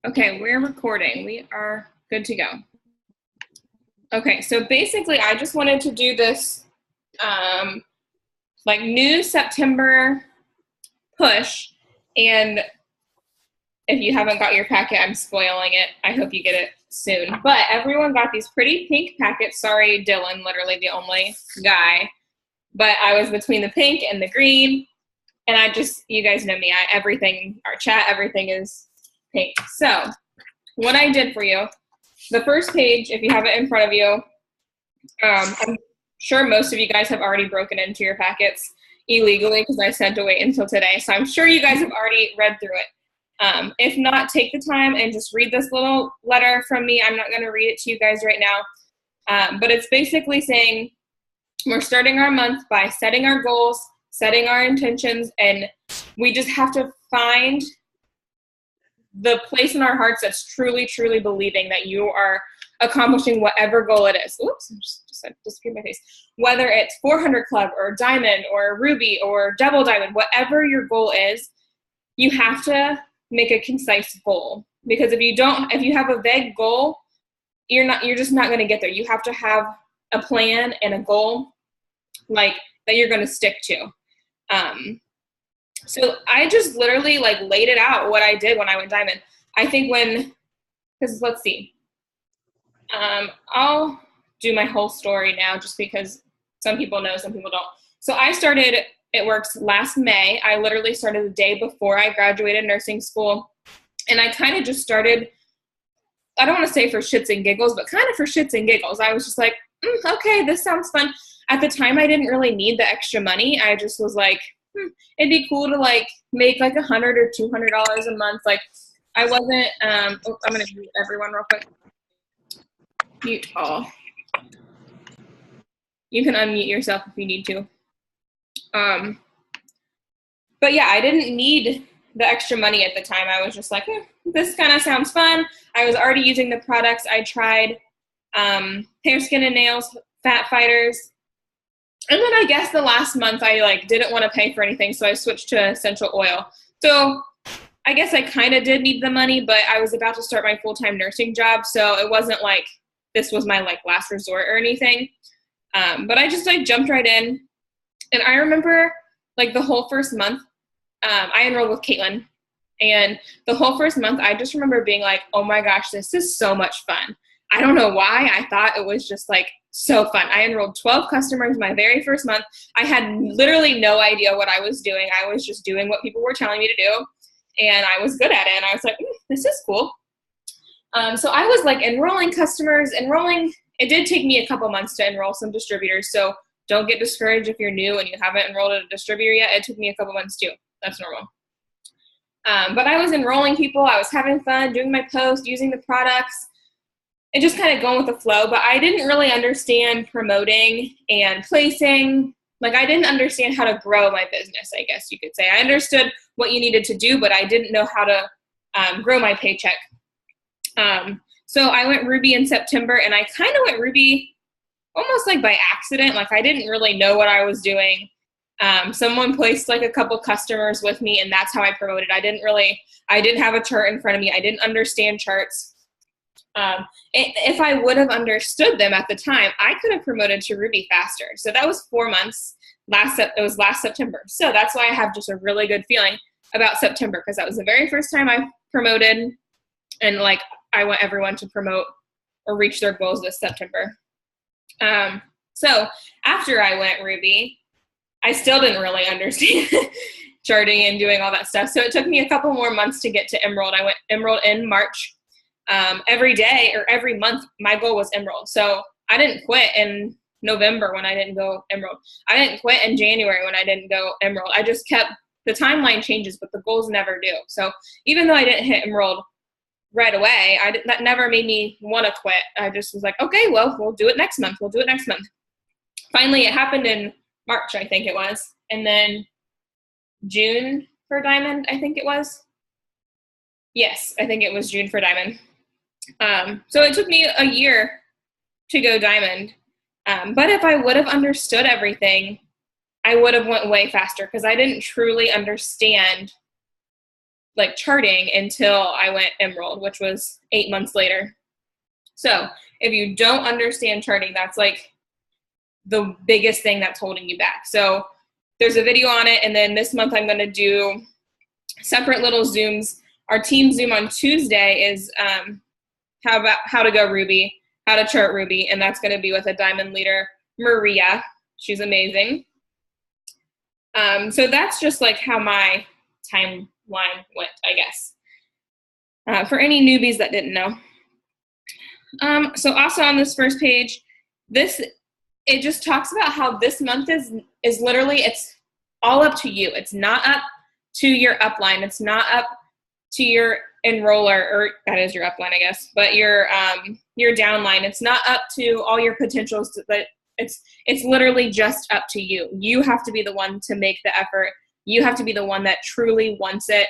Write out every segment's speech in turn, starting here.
Okay, we're recording. We are good to go. Okay, so basically I just wanted to do this like new September push, and if you haven't got your packet, I'm spoiling it. I hope you get it soon. But everyone got these pretty pink packets. Sorry, Dylan, literally the only guy. But I was between the pink and the green, and you guys know me, everything, our chat, everything is pink. So what I did for you, the first page, if you have it in front of you, I'm sure most of you guys have already broken into your packets illegally because I said to wait until today. So I'm sure you guys have already read through it. If not, take the time and just read this little letter from me. I'm not going to read it to you guys right now. But it's basically saying we're starting our month by setting our goals, setting our intentions, and we just have to find the place in our hearts that's truly, truly believing that you are accomplishing whatever goal it is. Oops, I just disappeared my face. Whether it's 400 Club or Diamond or Ruby or Double Diamond, whatever your goal is, you have to make a concise goal. Because if you have a vague goal, you're just not going to get there. You have to have a plan and a goal like that you're going to stick to. So I just literally like laid it out what I did when I went Diamond. I think because let's see. I'll do my whole story now just because some people know, some people don't. So I started It Works last May. I literally started the day before I graduated nursing school. And I kind of just started, I don't want to say for shits and giggles, but kind of for shits and giggles. I was just like, okay, this sounds fun. At the time, I didn't really need the extra money. I just was like, it'd be cool to like make like $100 or $200 a month. Like I wasn't, I'm going to mute everyone real quick. Mute all. You can unmute yourself if you need to. But yeah, I didn't need the extra money at the time. I was just like, this kind of sounds fun. I was already using the products. I tried Hair, Skin, and Nails, Fat Fighters. And then I guess the last month I like didn't want to pay for anything, so I switched to essential oil. So I guess I kind of did need the money, but I was about to start my full-time nursing job, so it wasn't like this was my like last resort or anything. But I just like jumped right in. And I remember like the whole first month, I enrolled with Caitlin. And the whole first month, I just remember being like, oh my gosh, this is so much fun. I don't know why. I thought it was just like so fun. I enrolled 12 customers my very first month. I had literally no idea what I was doing. I was just doing what people were telling me to do. And I was good at it. And I was like, this is cool. So I was like enrolling customers, It did take me a couple months to enroll some distributors. So don't get discouraged if you're new and you haven't enrolled at a distributor yet. It took me a couple months too. That's normal. But I was enrolling people. I was having fun, doing my post, using the products, and just kind of going with the flow. But I didn't really understand promoting and placing. Like I didn't understand how to grow my business, I guess you could say. I understood what you needed to do, but I didn't know how to grow my paycheck. So I went Ruby in September, and I kind of went Ruby almost like by accident. Like I didn't really know what I was doing. Someone placed like a couple customers with me, and that's how I promoted. I didn't have a chart in front of me. I didn't understand charts. If I would have understood them at the time, I could have promoted to Ruby faster. So that was 4 months. It was last September. So that's why I have just a really good feeling about September, because that was the very first time I promoted, and like I want everyone to promote or reach their goals this September. So after I went Ruby, I still didn't really understand charting and doing all that stuff. So it took me a couple more months to get to Emerald. I went Emerald in March. Every day or every month, my goal was Emerald. So I didn't quit in November when I didn't go Emerald. I didn't quit in January when I didn't go Emerald. I just kept, the timeline changes, but the goals never do. So even though I didn't hit Emerald right away, that never made me want to quit. I just was like, okay, well, we'll do it next month. Finally, it happened in March, I think it was. And then June for Diamond, I think it was. Yes, I think it was June for Diamond. So it took me a year to go Diamond. But if I would have understood everything, I would have went way faster, because I didn't truly understand like charting until I went Emerald, which was 8 months later. So if you don't understand charting, that's like the biggest thing that's holding you back. So there's a video on it. And then this month I'm going to do separate little Zooms. Our team Zoom on Tuesday is how to go Ruby, how to chart Ruby. And that's going to be with a diamond leader, Maria. She's amazing. So that's just like how my timeline went, I guess. For any newbies that didn't know. So also on this first page, it just talks about how this month is literally, it's all up to you. It's not up to your upline. It's not up to your enroller, or that is your upline, I guess, but your downline. It's not up to all your potentials, but it's literally just up to you. You have to be the one to make the effort. You have to be the one that truly wants it.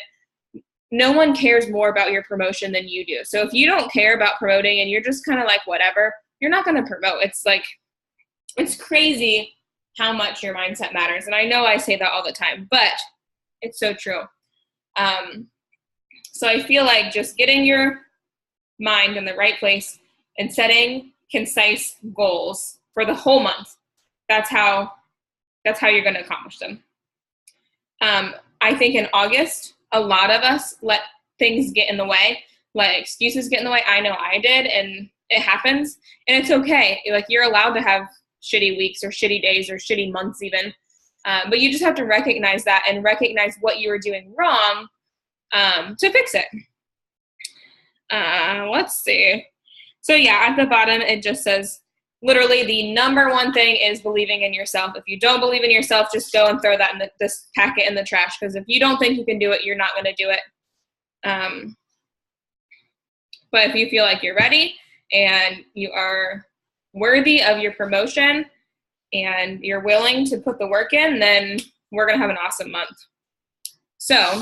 No one cares more about your promotion than you do. So if you don't care about promoting and you're just kind of like, whatever, you're not going to promote. It's like, it's crazy how much your mindset matters. And I know I say that all the time, but it's so true. So I feel like just getting your mind in the right place and setting concise goals for the whole month, that's how you're going to accomplish them. I think in August, a lot of us let things get in the way, let excuses get in the way. I know I did, and it happens, and it's okay. Like, you're allowed to have shitty weeks or shitty days or shitty months even, but you just have to recognize that and recognize what you were doing wrong to fix it. Let's see. So yeah, at the bottom, it just says, literally, the number one thing is believing in yourself. If you don't believe in yourself, just go and throw that in this packet in the trash, because if you don't think you can do it, you're not going to do it. But if you feel like you're ready and you are worthy of your promotion and you're willing to put the work in, then we're going to have an awesome month. So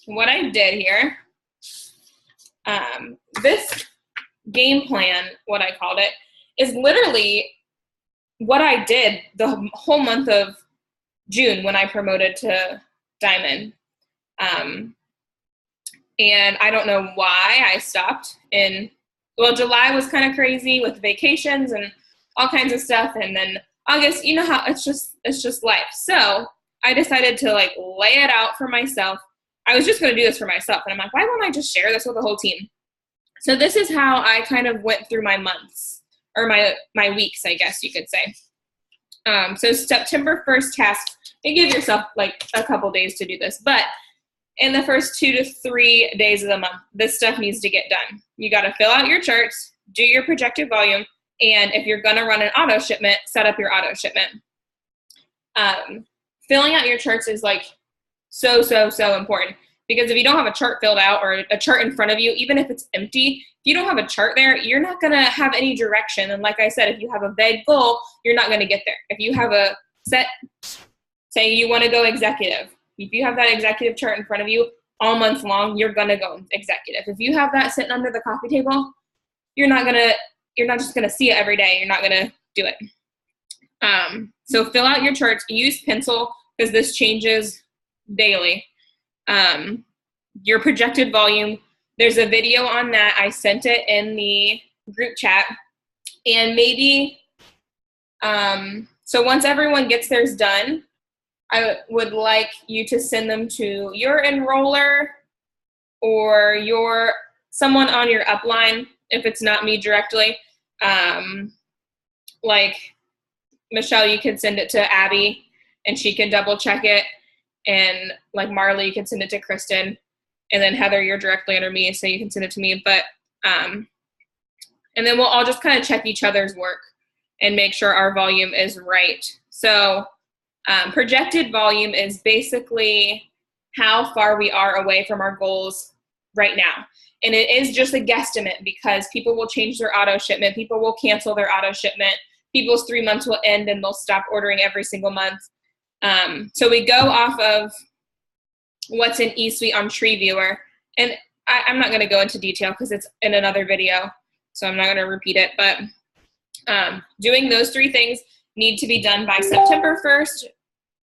what I did here, this game plan, what I called it, is literally what I did the whole month of June when I promoted to Diamond. And I don't know why I stopped July was kind of crazy with vacations and all kinds of stuff. And then August, you know how it's just life. So I decided to like lay it out for myself. I was just going to do this for myself. And I'm like, why won't I just share this with the whole team? So this is how I kind of went through my months, or my weeks, I guess you could say. So September 1st task, and give yourself like a couple days to do this, but in the first 2 to 3 days of the month, this stuff needs to get done. You got to fill out your charts, do your projected volume, and if you're going to run an auto shipment, set up your auto shipment. Filling out your charts is like so important, because if you don't have a chart filled out or a chart in front of you, even if it's empty, if you don't have a chart there, you're not going to have any direction. And like I said, if you have a vague goal, you're not going to get there. If you have a set, say you want to go executive, if you have that executive chart in front of you all month long, you're going to go executive. If you have that sitting under the coffee table, you're not just going to see it every day. You're not going to do it. So fill out your charts, use pencil, because this changes daily. Your projected volume, there's a video on that. I sent it in the group chat, and maybe, so once everyone gets theirs done, I would like you to send them to your enroller or someone on your upline, if it's not me directly. Like Michelle, you could send it to Abby and she can double check it. And like Marley, you can send it to Kristen. And then Heather, you're directly under me, so you can send it to me. But and then we'll all just kind of check each other's work and make sure our volume is right. So projected volume is basically how far we are away from our goals right now. And it is just a guesstimate, because people will change their auto shipment. People will cancel their auto shipment. People's 3 months will end and they'll stop ordering every single month. So we go off of what's in eSuite on TreeViewer. And I'm not going to go into detail because it's in another video, so I'm not going to repeat it. But doing those 3 things need to be done by September 1st,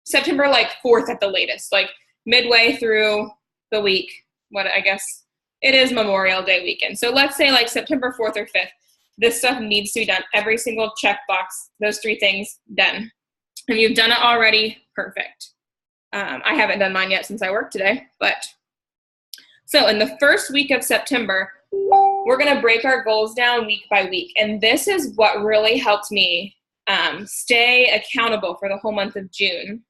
September like 4th at the latest, like midway through the week. what I guess it is Memorial Day weekend. So let's say like September 4th or 5th, this stuff needs to be done. Every single checkbox, those 3 things done. If you've done it already, perfect. I haven't done mine yet since I worked today, but so in the first week of September, we're going to break our goals down week by week. And this is what really helped me stay accountable for the whole month of June.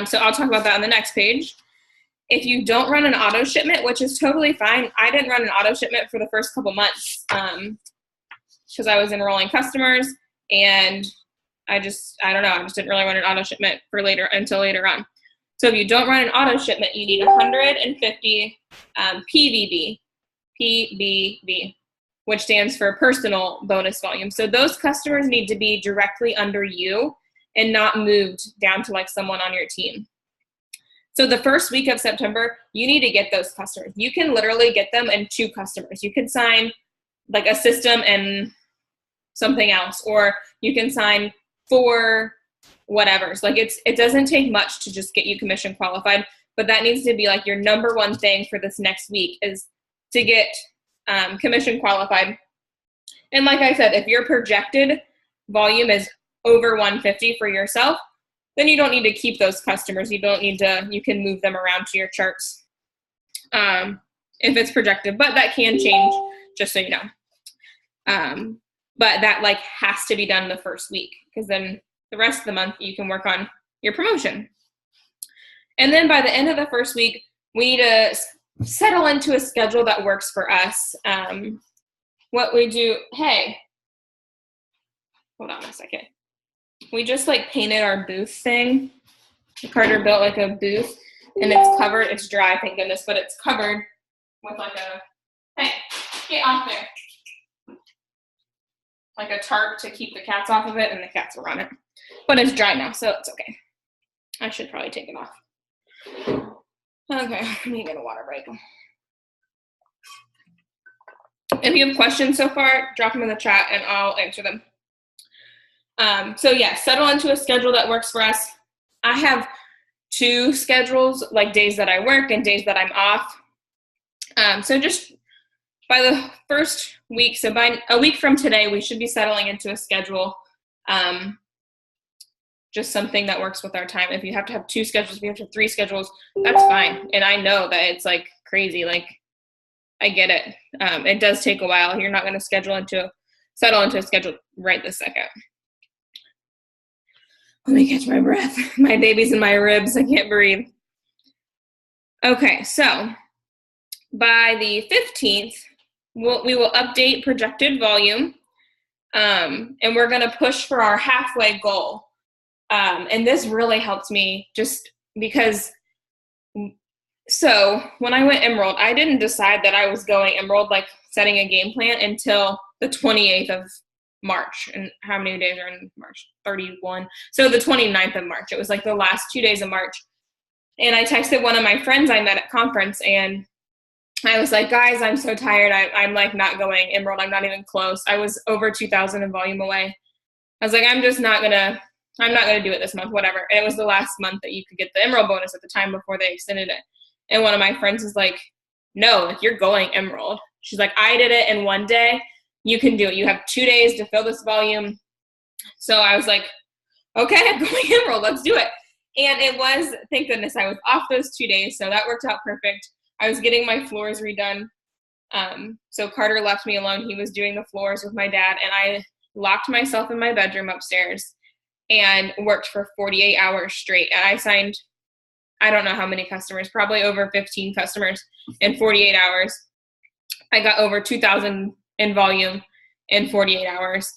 So I'll talk about that on the next page. If you don't run an auto shipment, which is totally fine, I didn't run an auto shipment for the first couple months because I was enrolling customers, and I just didn't really run an auto shipment until later on. So if you don't run an auto shipment, you need 150 PBV, which stands for personal bonus volume. So those customers need to be directly under you and not moved down to like someone on your team. So the first week of September, you need to get those customers. You can literally get them in 2 customers. You can sign like a system and something else, or you can sign 4 whatevers. Like it doesn't take much to just get you commission qualified, but that needs to be like your number one thing for this next week is to get commission qualified. And like I said, if your projected volume is over 150 for yourself, then you don't need to keep those customers. You can move them around to your charts if it's projected, but that can change, just so you know. But that like has to be done the first week, because then the rest of the month you can work on your promotion. And then by the end of the first week, we need to settle into a schedule that works for us. What we do, hey, hold on a second. We just like painted our booth thing. Carter built like a booth, and it's covered. It's dry, thank goodness, but it's covered with like hey, get off there. Like a tarp to keep the cats off of it, and the cats are on it. But it's dry now, so it's okay. I should probably take it off. Okay, I need to get a water break. If you have questions so far, drop them in the chat and I'll answer them. So yeah, settle into a schedule that works for us. I have 2 schedules, like days that I work and days that I'm off. So just by the first week, so by a week from today, we should be settling into a schedule. Just something that works with our time. If you have to have 2 schedules, if you have to have 3 schedules, that's fine. And I know that it's like crazy. Like I get it. It does take a while. You're not going to settle into a schedule right this second. Let me catch my breath. My baby's in my ribs. I can't breathe. Okay, so by the 15th, we will update projected volume, and we're going to push for our halfway goal. And this really helped me just because, so when I went Emerald, I didn't decide that I was going Emerald, like setting a game plan, until the 28th of March. And how many days are in March? 31. So the 29th of March. It was like the last 2 days of March. And I texted one of my friends I met at conference, and I was like, guys, I'm so tired. I'm like not going Emerald. I'm not even close. I was over 2,000 in volume away. I was like, I'm not going to do it this month, whatever. And it was the last month that you could get the Emerald bonus at the time before they extended it. And one of my friends was like, no, like you're going Emerald. She's like, I did it in 1 day. You can do it. You have 2 days to fill this volume. So I was like, okay, I'm going Emerald. Let's do it. And it was, thank goodness, I was off those 2 days. So that worked out perfect. I was getting my floors redone. So Carter left me alone. He was doing the floors with my dad. And I locked myself in my bedroom upstairs and worked for 48 hours straight. And I signed, I don't know how many customers, probably over 15 customers in 48 hours. I got over 2,000 in volume in 48 hours.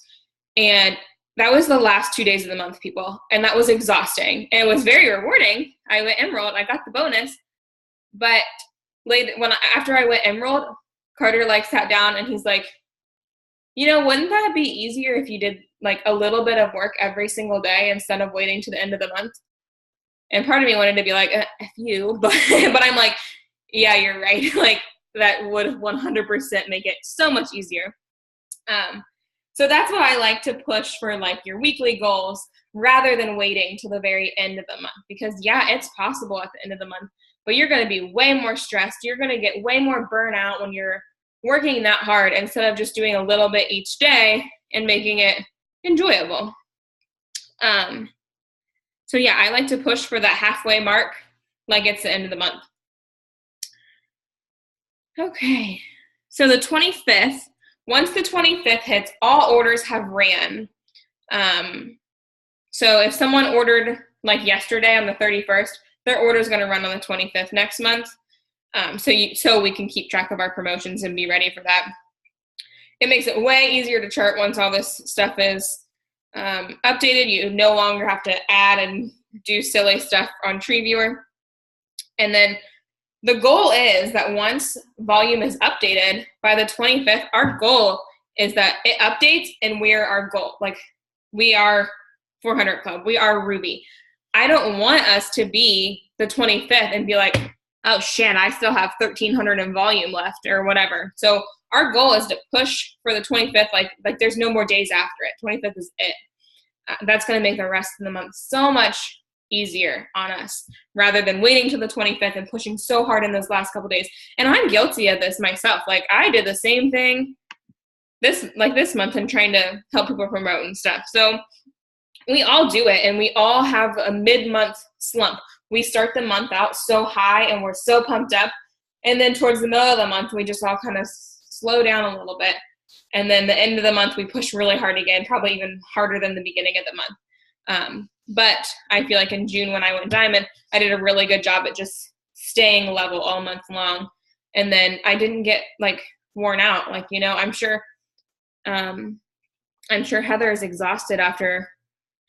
And that was the last 2 days of the month, people. And that was exhausting. And it was very rewarding. I went Emerald, I got the bonus. But after I went Emerald, Carter like sat down and he's like, you know, wouldn't that be easier if you did like a little bit of work every single day instead of waiting to the end of the month? And part of me wanted to be like, F you, but I'm like, yeah, you're right. Like that would 100% make it so much easier. So that's why I like to push for like your weekly goals rather than waiting to the very end of the month, because yeah, it's possible at the end of the month, but you're going to be way more stressed. You're going to get way more burnout when you're working that hard instead of just doing a little bit each day and making it enjoyable. So yeah, I like to push for that halfway mark, like it's the end of the month. Okay, so the 25th, once the 25th hits, all orders have ran. So if someone ordered like yesterday on the 31st, their order is going to run on the 25th next month. So we can keep track of our promotions and be ready for that. It makes it way easier to chart once all this stuff is updated. You no longer have to add and do silly stuff on TreeViewer. And then the goal is that once volume is updated by the 25th, our goal is that it updates and we're our goal. Like we are 400 Club, we are Ruby. I don't want us to be the 25th and be like, oh shit, I still have 1,300 in volume left or whatever. So our goal is to push for the 25th, like there's no more days after it. 25th is it. That's going to make the rest of the month so much easier on us rather than waiting till the 25th and pushing so hard in those last couple days. And I'm guilty of this myself. Like I did the same thing this month and trying to help people promote and stuff. So we all do it, and we all have a mid-month slump. We start the month out so high and we're so pumped up, and then towards the middle of the month we just all kind of slow down a little bit, and then the end of the month we push really hard again, probably even harder than the beginning of the month. But I feel like in June when I went Diamond, I did a really good job at just staying level all month long, and then I didn't get like worn out. Like, you know, I'm sure Heather is exhausted after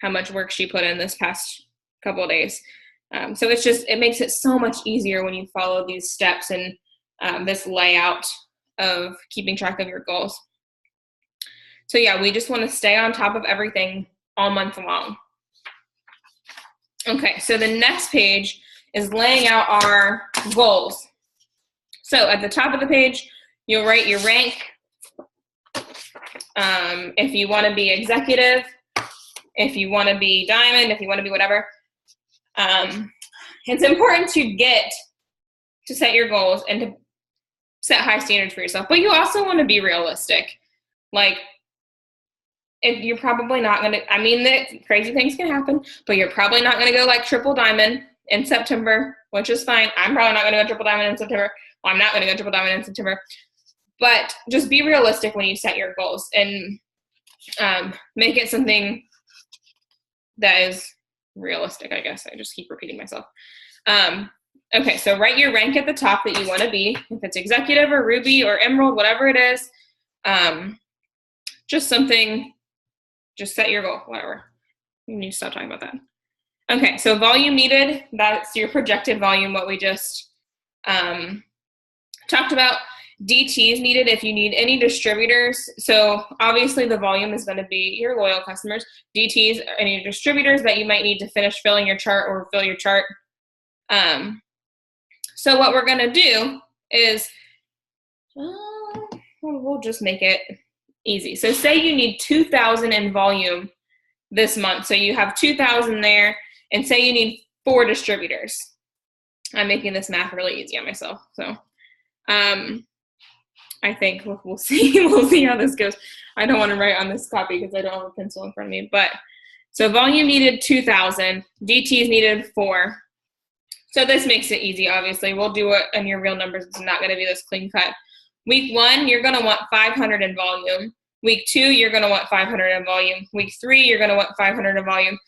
how much work she put in this past couple of days. So it makes it so much easier when you follow these steps and this layout of keeping track of your goals. So yeah, we just want to stay on top of everything all month long. Okay, so the next page is laying out our goals. So at the top of the page, you'll write your rank. If you want to be executive, if you want to be Diamond, if you want to be whatever. It's important to set your goals and to set high standards for yourself, but you also want to be realistic. Like, if you're probably not going to, I mean, the crazy things can happen, but you're probably not going to go like triple diamond in September, which is fine. I'm probably not going to go triple diamond in September. Well, I'm not going to go triple diamond in September, but just be realistic when you set your goals and make it something that is realistic, I guess. I just keep repeating myself. Okay, so write your rank at the top that you want to be. If it's executive or Ruby or Emerald, whatever it is, just set your goal, whatever. You need to stop talking about that. Okay, so volume needed, that's your projected volume, what we just talked about. DTs needed if you need any distributors. So obviously the volume is going to be your loyal customers. DTs are any distributors that you might need to finish filling your chart or fill your chart. So what we're going to do is, we'll just make it easy. So say you need 2,000 in volume this month. So you have 2,000 there, and say you need 4 distributors. I'm making this math really easy on myself. So I think we'll see. We'll see how this goes. I don't want to write on this copy because I don't have a pencil in front of me. But so volume needed 2,000. DTs needed 4. So this makes it easy, obviously. We'll do it in your real numbers. It's not going to be this clean cut. Week 1, you're going to want 500 in volume. Week 2, you're going to want 500 in volume. Week 3, you're going to want 500 in volume.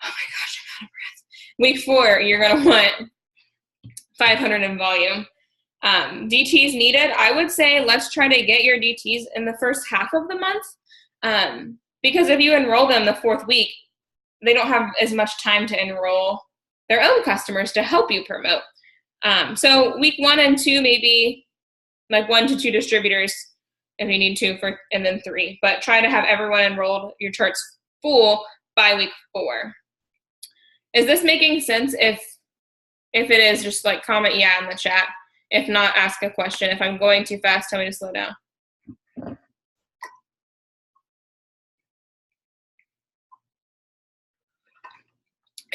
Oh my gosh, I'm out of breath. Week 4, you're going to want 500 in volume. DTs needed, I would say let's try to get your DTs in the first half of the month, because if you enroll them the 4th week, they don't have as much time to enroll their own customers to help you promote. So week 1 and 2, maybe like 1 to 2 distributors if you need to, and then 3. But try to have everyone enrolled, your charts full by week 4. Is this making sense? If it is, just like comment yeah in the chat. If not, ask a question. If I'm going too fast, tell me to slow down.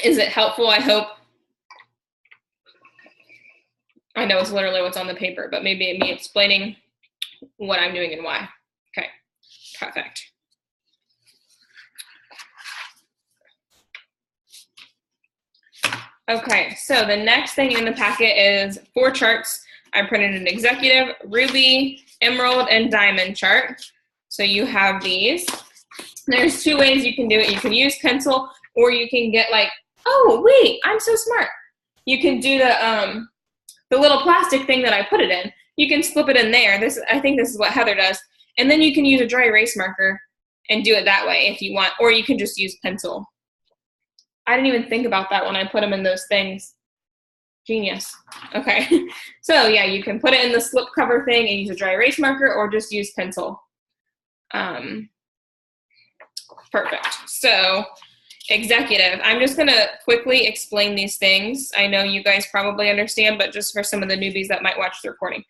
Is it helpful? I hope. I know it's literally what's on the paper, but maybe me explaining what I'm doing and why. Okay, perfect. Okay, so the next thing in the packet is 4 charts. I printed an executive, ruby, emerald, and diamond chart. So you have these. There's 2 ways you can do it. You can use pencil, or you can get like, oh wait, I'm so smart. You can do the little plastic thing that I put it in. You can slip it in there. I think this is what Heather does. And then you can use a dry erase marker and do it that way if you want, or you can just use pencil. I didn't even think about that when I put them in those things. Genius. Okay, so yeah, you can put it in the slip cover thing and use a dry erase marker, or just use pencil. Perfect. So executive, I'm just gonna quickly explain these things. I know you guys probably understand, but just for some of the newbies that might watch the recording.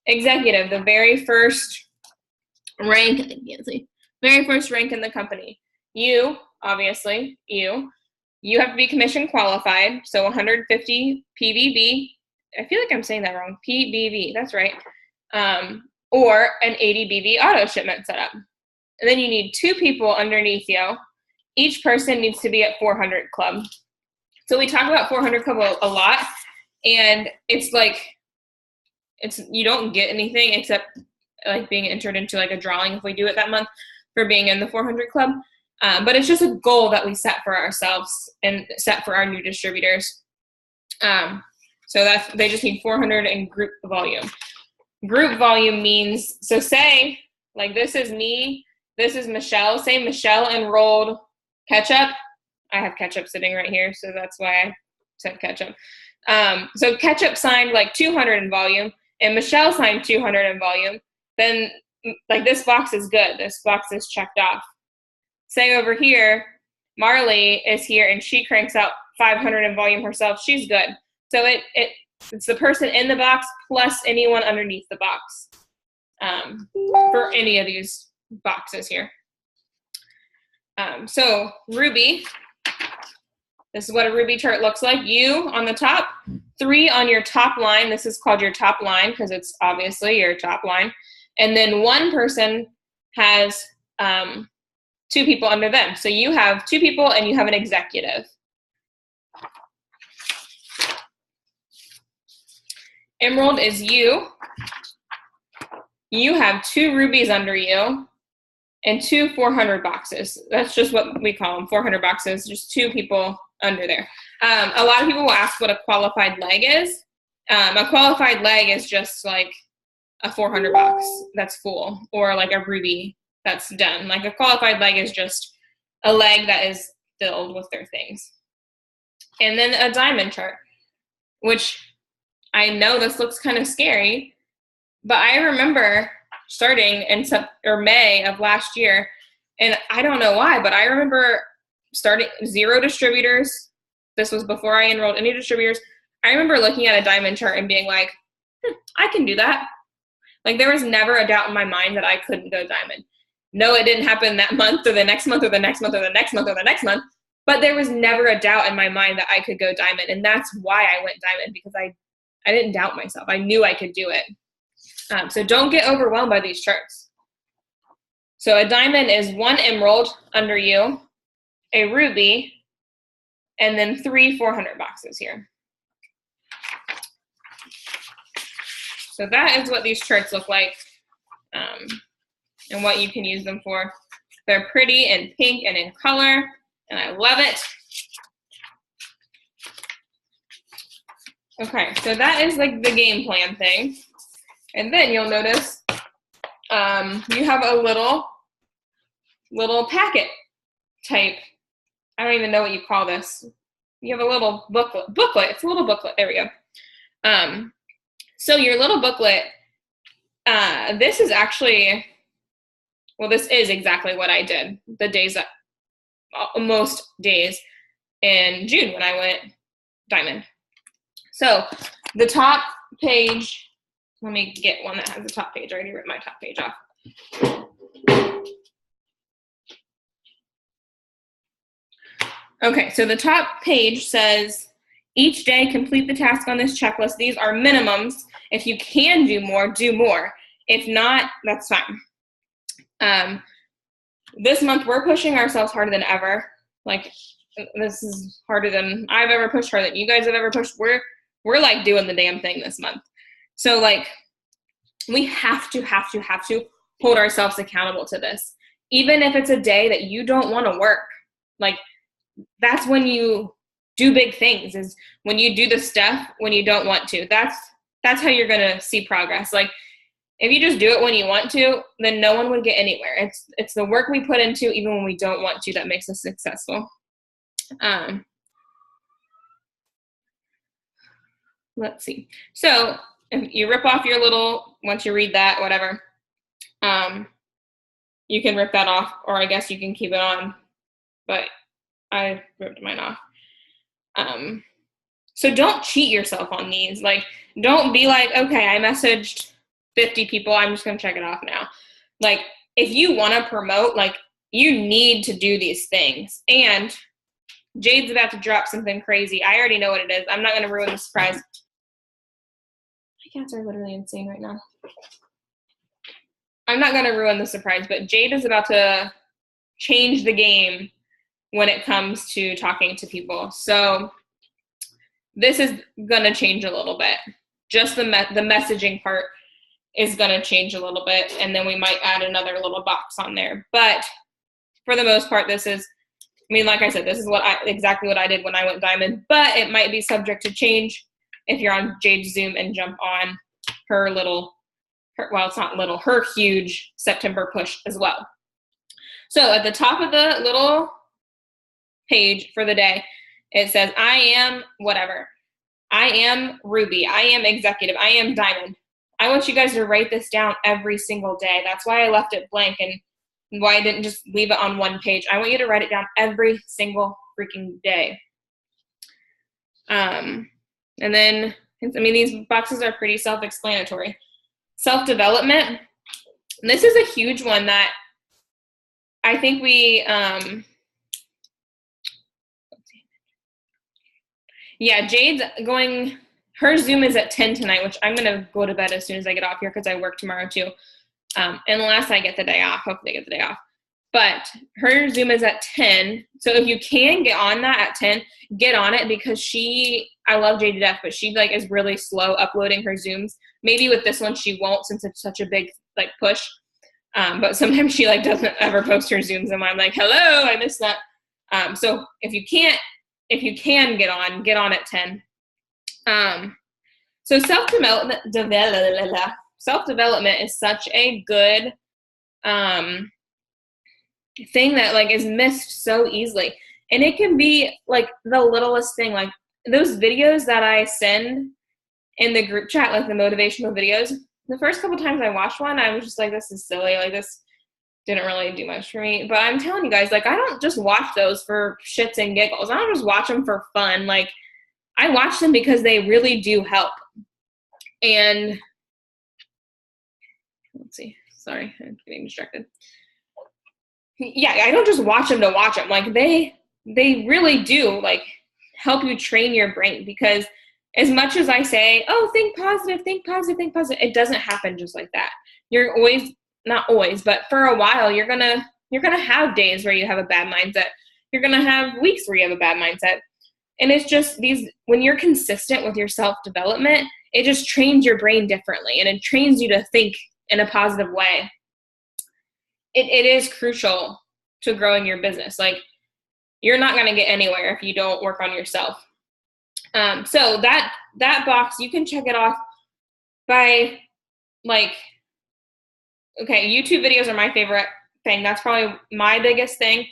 Executive, the very first rank, very first rank in the company. You, obviously, you have to be commission qualified, so 150 PBV. I feel like I'm saying that wrong. PBV, that's right. Or an 80 BV auto shipment setup. And then you need 2 people underneath you. Each person needs to be at 400 Club. So we talk about 400 Club a lot, and it's like, you don't get anything except like being entered into like a drawing if we do it that month for being in the 400 Club. But it's just a goal that we set for ourselves and set for our new distributors. So they just need 400 in group volume. Group volume means, so say, like this is me, this is Michelle. Say Michelle enrolled Ketchup. I have Ketchup sitting right here, so that's why I said Ketchup. So Ketchup signed like 200 in volume, and Michelle signed 200 in volume. Then like this box is good. This box is checked off. Say over here, Marley is here and she cranks out 500 in volume herself. She's good. So it's the person in the box plus anyone underneath the box for any of these boxes here. So Ruby, this is what a Ruby chart looks like. You on the top, 3 on your top line. This is called your top line because it's obviously your top line. And then 1 person has 2 people under them. So you have 2 people and you have an executive. Emerald is you. You have 2 rubies under you and 2 400 boxes. That's just what we call them, 400 boxes, just 2 people under there. A lot of people will ask what a qualified leg is. A qualified leg is just like a 400 box that's full, or like a ruby that's done. Like a qualified leg is just a leg that is filled with their things. And then a diamond chart, which I know this looks kind of scary, but I remember starting in May of last year, and I don't know why, but I remember starting 0 distributors. This was before I enrolled any distributors. I remember looking at a diamond chart and being like, I can do that. Like there was never a doubt in my mind that I couldn't go diamond. No, it didn't happen that month or the next month or the next month or the next month or the next month, but there was never a doubt in my mind that I could go diamond. And that's why I went diamond, because I didn't doubt myself. I knew I could do it. So don't get overwhelmed by these charts. So a diamond is 1 emerald under you, a ruby, and then 3 400 boxes here. So that is what these charts look like, and what you can use them for. They're pretty and pink and in color, and I love it. Okay, so that is like the game plan thing. And then you'll notice you have a little packet type. I don't even know what you call this. You have a little booklet. It's a little booklet. There we go. So your little booklet, this is actually, well, this is exactly what I did the days that, most days in June when I went diamond. So the top page, let me get one that has the top page. I already ripped my top page off. Okay, so the top page says Each day, complete the task on this checklist. These are minimums. If you can do more, do more. If not, that's fine. This month, we're pushing ourselves harder than ever. Like, this is harder than I've ever pushed, harder than you guys have ever pushed. We're like doing the damn thing this month. So like, we have to hold ourselves accountable to this. Even if it's a day that you don't want to work, like, that's when you do big things, is when you do the stuff when you don't want to. That's how you're going to see progress. Like, if you just do it when you want to, then no one would get anywhere. It's the work we put into even when we don't want to that makes us successful. Let's see. So if you rip off your little, once you read that, whatever, you can rip that off, or I guess you can keep it on, but I ripped mine off. So don't cheat yourself on these. Like, don't be like, okay, I messaged 50 people, I'm just going to check it off now. Like, if you want to promote, like, you need to do these things. And Jade's about to drop something crazy. I already know what it is. I'm not going to ruin the surprise. My cats are literally insane right now. I'm not going to ruin the surprise, but Jade is about to change the game when it comes to talking to people. So this is going to change a little bit. Just the messaging part is going to change a little bit, and then we might add another little box on there. But for the most part, this is, I mean, like I said, this is exactly what I did when I went diamond, but it might be subject to change if you're on Jade's Zoom and jump on her huge September push as well. So at the top of the little page for the day, it says, I am whatever. I am Ruby. I am executive. I am diamond. I want you guys to write this down every single day. That's why I left it blank and why I didn't just leave it on one page. I want you to write it down every single freaking day. And then, I mean, these boxes are pretty self-explanatory. Self-development. This is a huge one that I think we, Jade's going, her Zoom is at 10 tonight, which I'm going to go to bed as soon as I get off here because I work tomorrow too. Unless I get the day off. Hopefully I get the day off. But her Zoom is at 10. So if you can get on that at 10, get on it, because I love Jade to death, but she like is really slow uploading her Zooms. Maybe with this one she won't, since it's such a big like push. But sometimes she like doesn't ever post her Zooms, and I'm like, hello, I missed that. So if you can get on at 10. So self-development is such a good thing that like is missed so easily. And it can be like the littlest thing, like those videos that I send in the group chat, like the motivational videos. The first couple times I watched one, I was just like, this is silly. Like, this didn't really do much for me. But I'm telling you guys, like, I don't just watch those for shits and giggles. I don't just watch them for fun. Like, I watch them because they really do help. And let's see. Sorry, I'm getting distracted. Yeah, I don't just watch them to watch them. Like, they really do, like, help you train your brain, because as much as I say, oh, think positive, it doesn't happen just like that. You're always, not always, but for a while, you're gonna have days where you have a bad mindset. You're gonna have weeks where you have a bad mindset. And it's just when you're consistent with your self-development, it just trains your brain differently, and it trains you to think in a positive way. It is crucial to growing your business. Like, you're not going to get anywhere if you don't work on yourself. So that box, you can check it off by, like, okay, YouTube videos are my favorite thing. That's probably my biggest thing.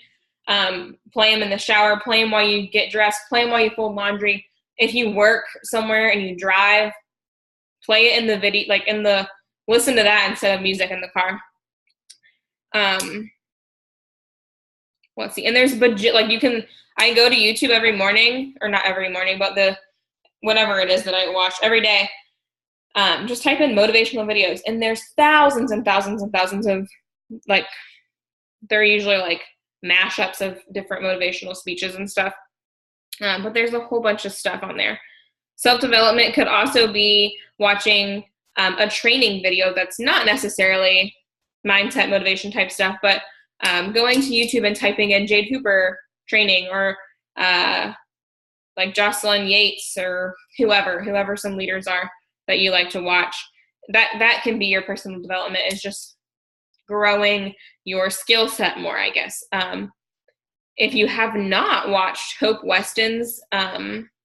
Play them in the shower, play them while you get dressed, play them while you fold laundry. If you work somewhere and you drive, play it in the video, like listen to that instead of music in the car. Let's see. And there's I go to YouTube every morning, or not every morning, but whatever it is that I watch every day. Just type in motivational videos, and there's thousands and thousands and thousands of, like, they're usually like mashups of different motivational speeches and stuff. But there's a whole bunch of stuff on there. Self-development could also be watching a training video that's not necessarily mindset motivation type stuff, but going to YouTube and typing in Jade Hooper training, or like Jocelyn Yates, or whoever some leaders are that you like to watch. That can be your personal development, is just growing your skill set more, I guess. If you have not watched Hope Weston's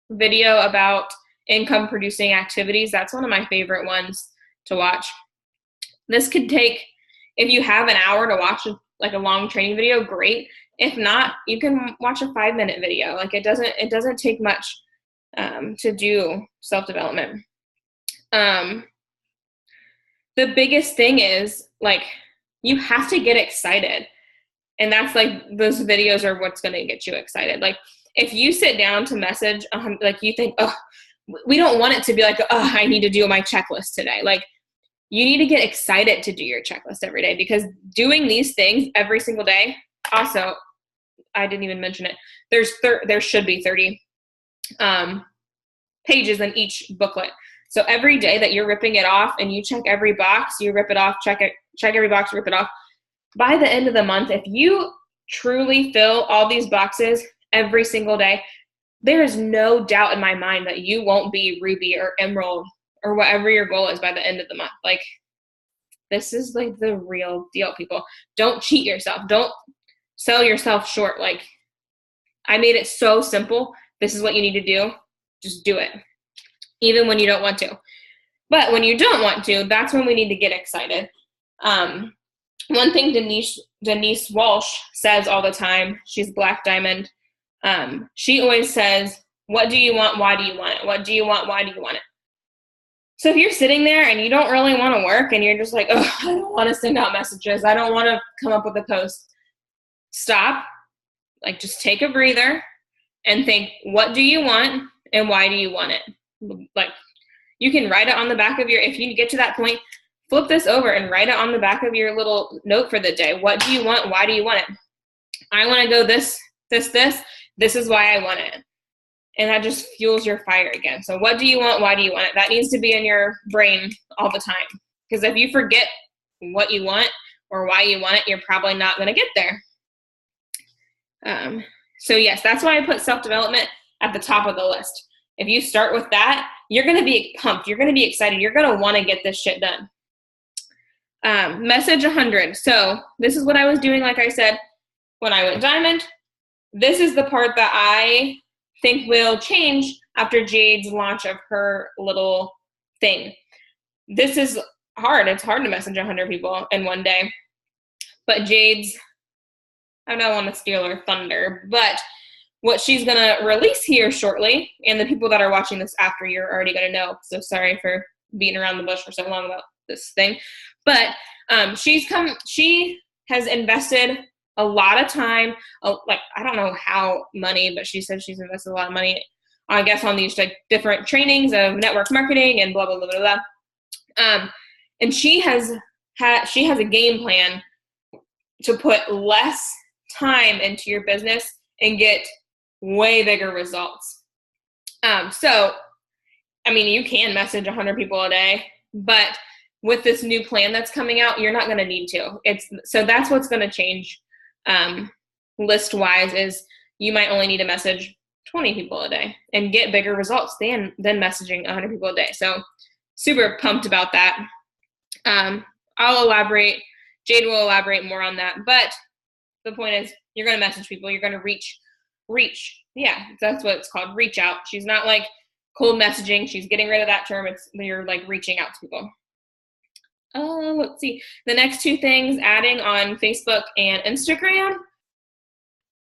video about income producing activities, that's one of my favorite ones to watch. This could take, if you have an hour to watch like a long training video, great. If not, you can watch a 5-minute video. Like it doesn't take much to do self-development. The biggest thing is, like, you have to get excited. And that's like, those videos are what's going to get you excited. Like if you sit down to message, like you think, oh, we don't want it to be like, oh, I need to do my checklist today. Like you need to get excited to do your checklist every day, because doing these things every single day. Also, I didn't even mention it. There should be 30 pages in each booklet. So every day that you're ripping it off and you check every box, you rip it off, check every box, rip it off. By the end of the month, if you truly fill all these boxes every single day, there is no doubt in my mind that you won't be Ruby or Emerald or whatever your goal is by the end of the month. Like, this is like the real deal, people. Don't cheat yourself. Don't sell yourself short. Like, I made it so simple. This is what you need to do. Just do it, even when you don't want to. But when you don't want to, that's when we need to get excited. One thing Denise Walsh says all the time, she's Black Diamond. She always says, what do you want? Why do you want it? What do you want? Why do you want it? So if you're sitting there and you don't really want to work and you're just like, oh, I don't want to send out messages, I don't want to come up with a post, stop, like just take a breather and think, what do you want and why do you want it? Like, you can write it on the back of your, if you get to that point, flip this over and write it on the back of your little note for the day. What do you want? Why do you want it? I want to go this. This is why I want it. And that just fuels your fire again. So what do you want? Why do you want it? That needs to be in your brain all the time. Because if you forget what you want or why you want it, you're probably not going to get there. So yes, that's why I put self-development at the top of the list. If you start with that, you're going to be pumped. You're going to be excited. You're going to want to get this shit done. Message 100. So this is what I was doing, like I said, when I went diamond. This is the part that I think will change after Jade's launch of her little thing. This is hard. It's hard to message 100 people in one day. But Jade's, I don't want to steal her thunder, but what she's going to release here shortly, and the people that are watching this after, you're already going to know. So sorry for beating around the bush for so long about this thing. But she has invested a lot of time, like, I don't know how money, but she said she's invested a lot of money, I guess, on these like different trainings of network marketing and blah, blah, blah, blah, blah. And she has a game plan to put less time into your business and get way bigger results. So, I mean, you can message 100 people a day, but with this new plan that's coming out, you're not going to need to. So that's what's going to change list wise, is you might only need to message 20 people a day and get bigger results than messaging 100 people a day. So super pumped about that. I'll elaborate. Jade will elaborate more on that. But the point is, you're going to message people. You're going to reach. Yeah, that's what it's called, reach out. She's not like cold messaging. She's getting rid of that term. You're like reaching out to people. Let's see. The next two things, adding on Facebook and Instagram.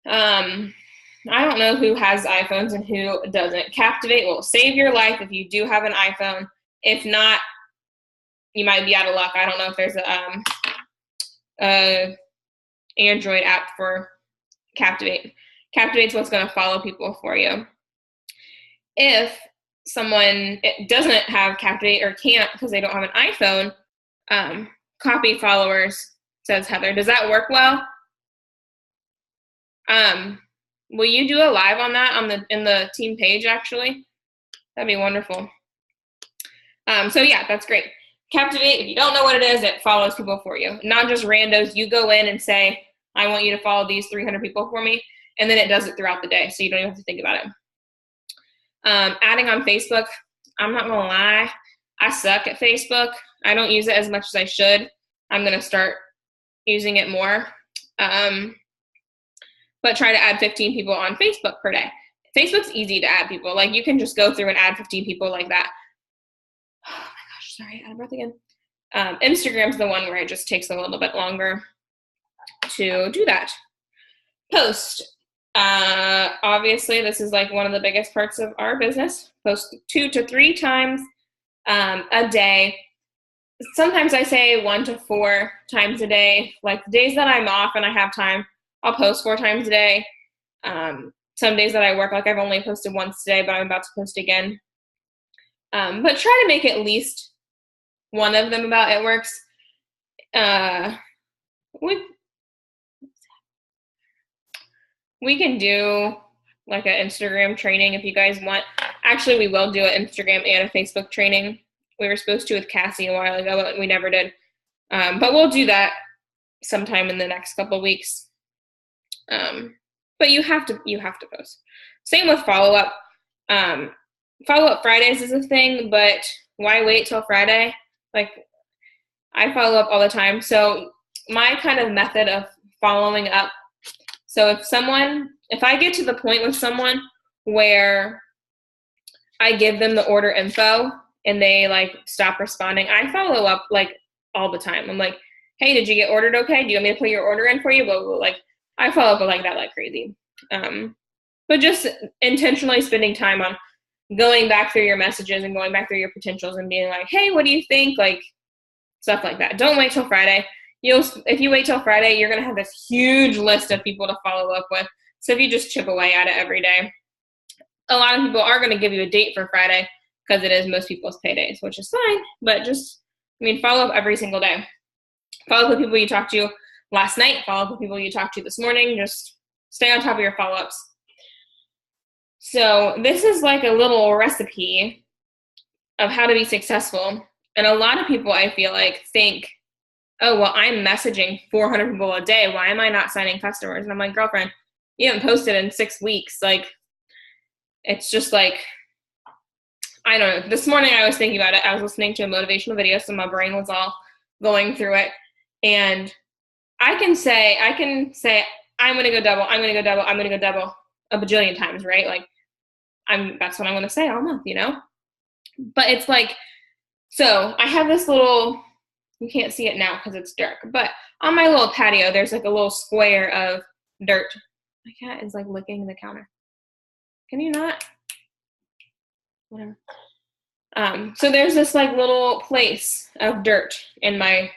I don't know who has iPhones and who doesn't. Captivate will save your life if you do have an iPhone. If not, you might be out of luck. I don't know if there's a Android app for Captivate. Captivate's what's going to follow people for you. If someone doesn't have Captivate or can't because they don't have an iPhone, copy followers, says Heather. Does that work well? Will you do a live on that in the team page actually? That'd be wonderful. So yeah, that's great. Captivate, if you don't know what it is, it follows people for you. Not just randos. You go in and say, I want you to follow these 300 people for me, and then it does it throughout the day, so you don't even have to think about it. Adding on Facebook, I'm not gonna lie, I suck at Facebook. I don't use it as much as I should. I'm gonna start using it more. But try to add 15 people on Facebook per day. Facebook's easy to add people. Like, you can just go through and add 15 people like that. Oh my gosh, sorry, out of breath again. Instagram's the one where it just takes a little bit longer to do that. Post. Obviously, this is like one of the biggest parts of our business. Post 2 to 3 times a day. Sometimes I say 1 to 4 times a day. Like, the days that I'm off and I have time, I'll post 4 times a day. Some days that I work, like I've only posted once today, but I'm about to post again. But try to make at least one of them about It Works. We can do like an Instagram training if you guys want. Actually, we will do an Instagram and a Facebook training. We were supposed to with Cassie a while ago, but we never did. But we'll do that sometime in the next couple weeks. But you have to post. Same with follow-up. Follow-up Fridays is a thing, but why wait till Friday? Like, I follow up all the time. So my kind of method of following up, so if I get to the point with someone where I give them the order info and they like stop responding, I follow up like all the time. I'm like, hey, did you get ordered okay? Do you want me to put your order in for you? Blah, blah, blah. Like, I follow up like that like crazy. But just intentionally spending time on going back through your messages and going back through your potentials and being like, hey, what do you think? Like, stuff like that. Don't wait till Friday. If you wait till Friday, you're going to have this huge list of people to follow up with. So if you just chip away at it every day, a lot of people are going to give you a date for Friday because it is most people's paydays, which is fine. But follow up every single day. Follow up with people you talked to last night. Follow up with people you talked to this morning. Just stay on top of your follow-ups. So this is like a little recipe of how to be successful. And a lot of people, I feel like, think, oh, well, I'm messaging 400 people a day. Why am I not signing customers? And I'm like, girlfriend, you haven't posted in 6 weeks. Like, it's just like, I don't know. This morning I was thinking about it. I was listening to a motivational video, so my brain was all going through it. And I can say, I'm going to go double, I'm going to go double, I'm going to go double a bajillion times, right? Like, that's what I'm going to say all month, you know? But it's like, so I have this little, you can't see it now because it's dark, but on my little patio, there's like a little square of dirt. My cat is like licking the counter. Can you not? Whatever. So there's this like little place of dirt in my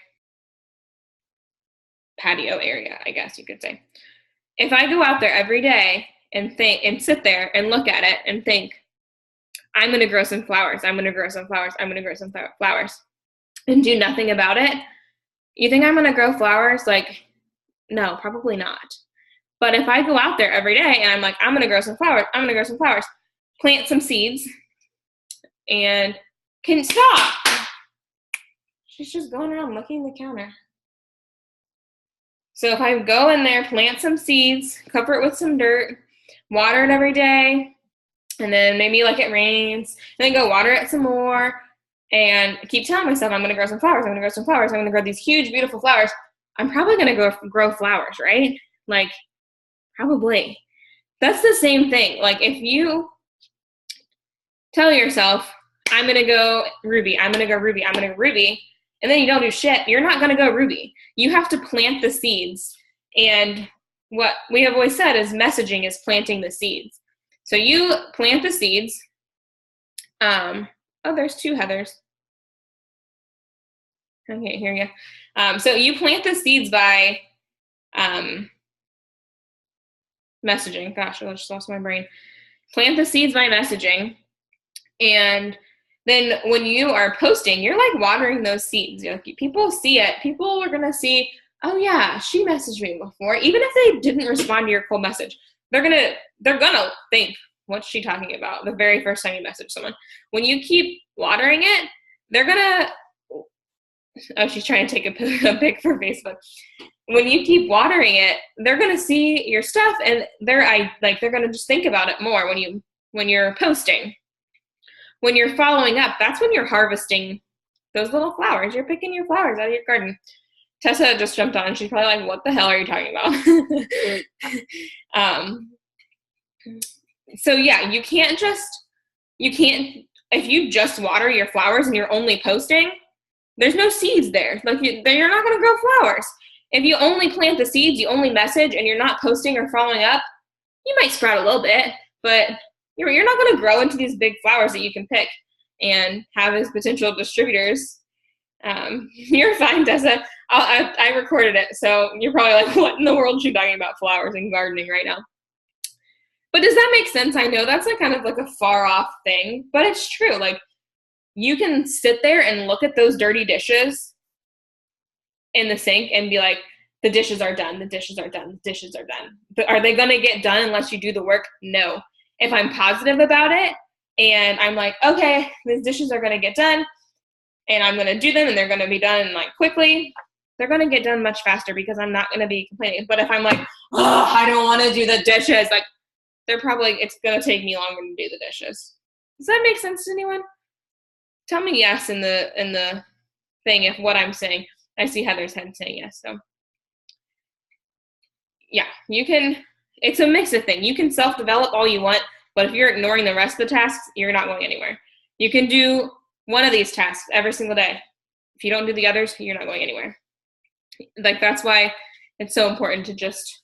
patio area, I guess you could say. If I go out there every day and think and sit there and look at it and think, I'm going to grow some flowers, I'm going to grow some flowers, I'm going to grow some flowers, and do nothing about it, you think I'm going to grow flowers? Like, no, probably not. But if I go out there every day and I'm like, I'm going to grow some flowers, I'm going to grow some flowers, plant some seeds, and can stop. She's just going around licking the counter. So if I go in there, plant some seeds, cover it with some dirt, water it every day, and then maybe like it rains, and then go water it some more, and keep telling myself I'm going to grow some flowers, I'm going to grow some flowers, I'm going to grow these huge, beautiful flowers, I'm probably going to grow flowers, right? Like, probably. That's the same thing. Like, if you tell yourself, I'm going to go Ruby, I'm going to go Ruby, I'm going to go Ruby, and then you don't do shit, you're not going to go Ruby. You have to plant the seeds. And what we have always said is messaging is planting the seeds. So you plant the seeds. Oh, there's 2 Heathers. I can't hear you. So you plant the seeds by messaging. Gosh, I just lost my brain. Plant the seeds by messaging. And then when you are posting, you're like watering those seeds. Like, people see it. People are going to see, oh yeah, she messaged me before. Even if they didn't respond to your cold message, they're gonna think, what's she talking about? The very first time you message someone. When you keep watering it, they're gonna, oh, she's trying to take a pic for Facebook. When you keep watering it, they're gonna see your stuff and they're gonna just think about it more when you're posting. When you're following up, that's when you're harvesting those little flowers. You're picking your flowers out of your garden. Tessa just jumped on. She's probably like, what the hell are you talking about? So yeah, you can't, if you just water your flowers and you're only posting, there's no seeds there. Like you're not going to grow flowers. If you only plant the seeds, you only message, and you're not posting or following up, you might sprout a little bit, but you're not going to grow into these big flowers that you can pick and have as potential distributors. You're fine, Tessa. I recorded it, so you're probably like, what in the world is she talking about flowers and gardening right now? But does that make sense? I know that's kind of like a far off thing, but it's true. Like, you can sit there and look at those dirty dishes in the sink and be like, the dishes are done, the dishes are done, the dishes are done. But are they going to get done unless you do the work? No. If I'm positive about it and I'm like, okay, these dishes are going to get done and I'm going to do them and they're going to be done like quickly, they're going to get done much faster because I'm not going to be complaining. But if I'm like, oh, I don't want to do the dishes, like, it's going to take me longer to do the dishes. Does that make sense to anyone? Tell me yes in the thing if what I'm saying. I see Heather's head saying yes. So yeah, you can, it's a mix of things. You can self-develop all you want, but if you're ignoring the rest of the tasks, you're not going anywhere. You can do one of these tasks every single day. If you don't do the others, you're not going anywhere. Like, that's why it's so important to just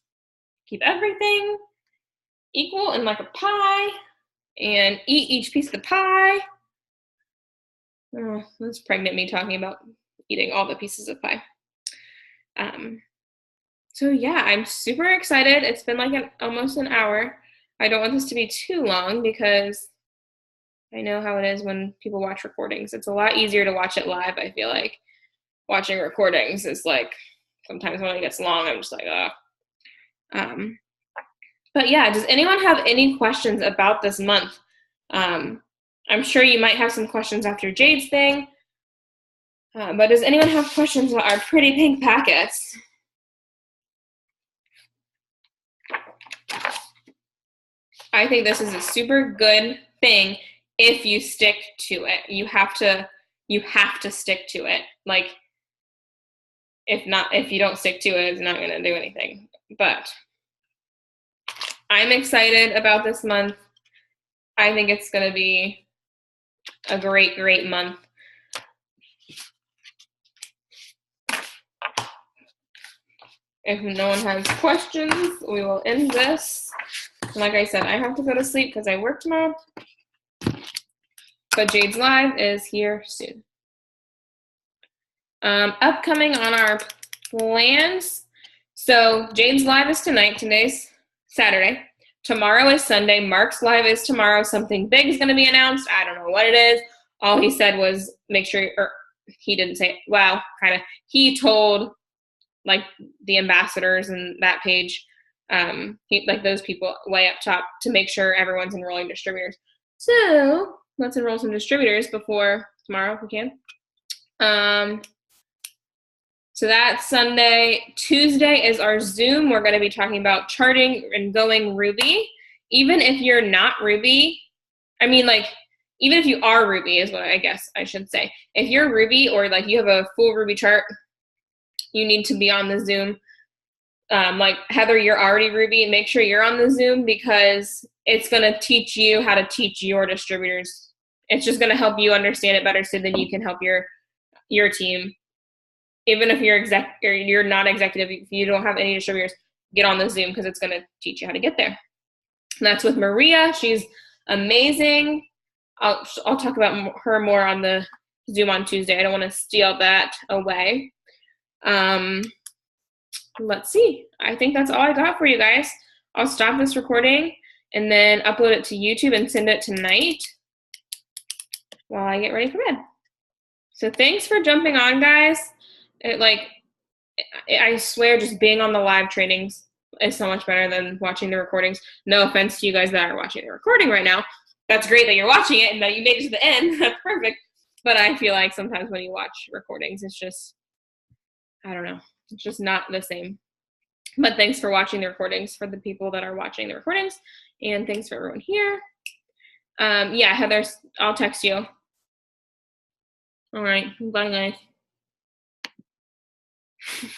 keep everything equal and like a pie and eat each piece of the pie. Oh, that's pregnant me talking about eating all the pieces of pie. So yeah, I'm super excited. It's been like almost an hour. I don't want this to be too long because I know how it is when people watch recordings. It's a lot easier to watch it live, I feel like. Watching recordings is like, sometimes when it gets long, I'm just like, ugh. But yeah, does anyone have any questions about this month? I'm sure you might have some questions after Jade's thing. But does anyone have questions about our pretty pink packets? I think this is a super good thing if you stick to it. You have to stick to it. Like, if you don't stick to it, it's not going to do anything. But I'm excited about this month. I think it's going to be a great, great month. If no one has questions, we will end this. Like I said, I have to go to sleep because I work tomorrow. But Jade's Live is here soon. Upcoming on our plans. So Jade's Live is tonight. Today's Saturday. Tomorrow is Sunday. Mark's Live is tomorrow. Something big is going to be announced. I don't know what it is. All he said was make sure, or he didn't say, well, kind of. He told like the ambassadors and that page, like those people way up top, to make sure everyone's enrolling distributors. So let's enroll some distributors before tomorrow if we can. So that's Sunday. Tuesday is our Zoom. We're going to be talking about charting and going Ruby. Even if you're not Ruby, even if you are Ruby is what I guess I should say. If you're Ruby or like you have a full Ruby chart, you need to be on the Zoom. Like Heather, you're already Ruby. Make sure you're on the Zoom because it's going to teach you how to teach your distributors. It's just going to help you understand it better so then you can help your team. Even if you're not executive, if you don't have any distributors, get on the Zoom because it's going to teach you how to get there. And that's with Maria. She's amazing. I'll talk about her more on the Zoom on Tuesday. I don't want to steal that away. Let's see. I think that's all I got for you guys. I'll stop this recording and then upload it to YouTube and send it tonight while I get ready for bed. So thanks for jumping on, guys. I swear, just being on the live trainings is so much better than watching the recordings. No offense to you guys that are watching the recording right now. That's great that you're watching it and that you made it to the end. That's perfect. But I feel like sometimes when you watch recordings, it's just, I don't know, it's just not the same. But thanks for watching the recordings, for the people that are watching the recordings, and thanks for everyone here. Yeah, Heather, I'll text you. All right, bye guys.